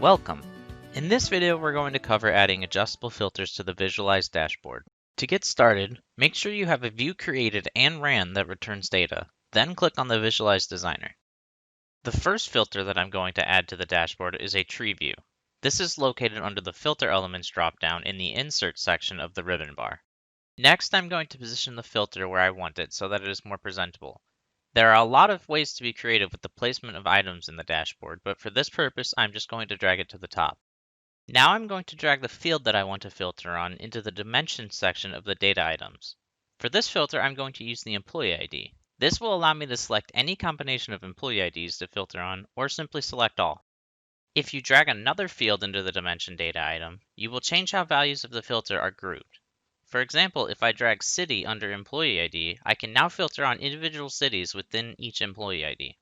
Welcome! In this video we're going to cover adding adjustable filters to the Visualize dashboard. To get started, make sure you have a view created and ran that returns data, then click on the Visualize Designer. The first filter that I'm going to add to the dashboard is a tree view. This is located under the Filter Elements dropdown in the Insert section of the ribbon bar. Next, I'm going to position the filter where I want it so that it is more presentable. There are a lot of ways to be creative with the placement of items in the dashboard, but for this purpose, I'm just going to drag it to the top. Now I'm going to drag the field that I want to filter on into the Dimensions section of the data items. For this filter, I'm going to use the employee ID. This will allow me to select any combination of employee IDs to filter on, or simply select all. If you drag another field into the dimension data item, you will change how values of the filter are grouped. For example, if I drag city under employee ID, I can now filter on individual cities within each employee ID.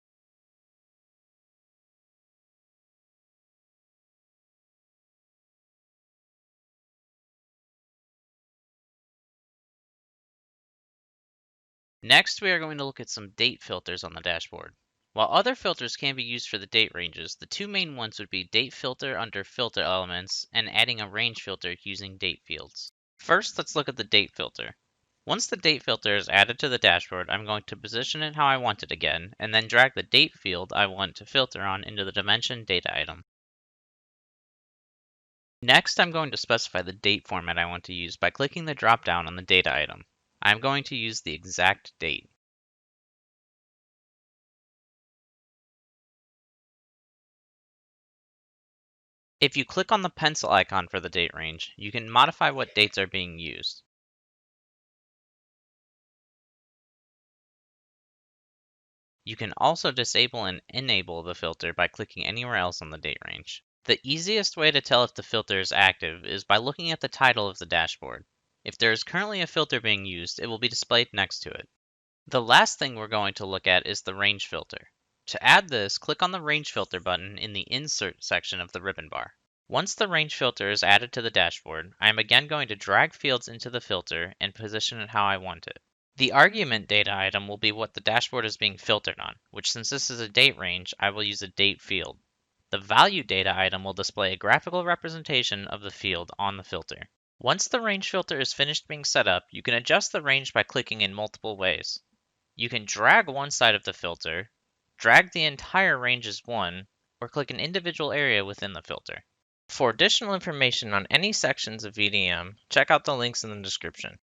Next, we are going to look at some date filters on the dashboard. While other filters can be used for the date ranges, the two main ones would be date filter under filter elements and adding a range filter using date fields. First, let's look at the date filter. Once the date filter is added to the dashboard, I'm going to position it how I want it again, and then drag the date field I want to filter on into the dimension data item. Next, I'm going to specify the date format I want to use by clicking the drop-down on the data item. I'm going to use the exact date. If you click on the pencil icon for the date range, you can modify what dates are being used. You can also disable and enable the filter by clicking anywhere else on the date range. The easiest way to tell if the filter is active is by looking at the title of the dashboard. If there is currently a filter being used, it will be displayed next to it. The last thing we're going to look at is the range filter. To add this, click on the range filter button in the Insert section of the ribbon bar. Once the range filter is added to the dashboard, I am again going to drag fields into the filter and position it how I want it. The argument data item will be what the dashboard is being filtered on, which since this is a date range, I will use a date field. The value data item will display a graphical representation of the field on the filter. Once the range filter is finished being set up, you can adjust the range by clicking in multiple ways. You can drag one side of the filter, drag the entire range as one, or click an individual area within the filter. For additional information on any sections of VDM, check out the links in the description.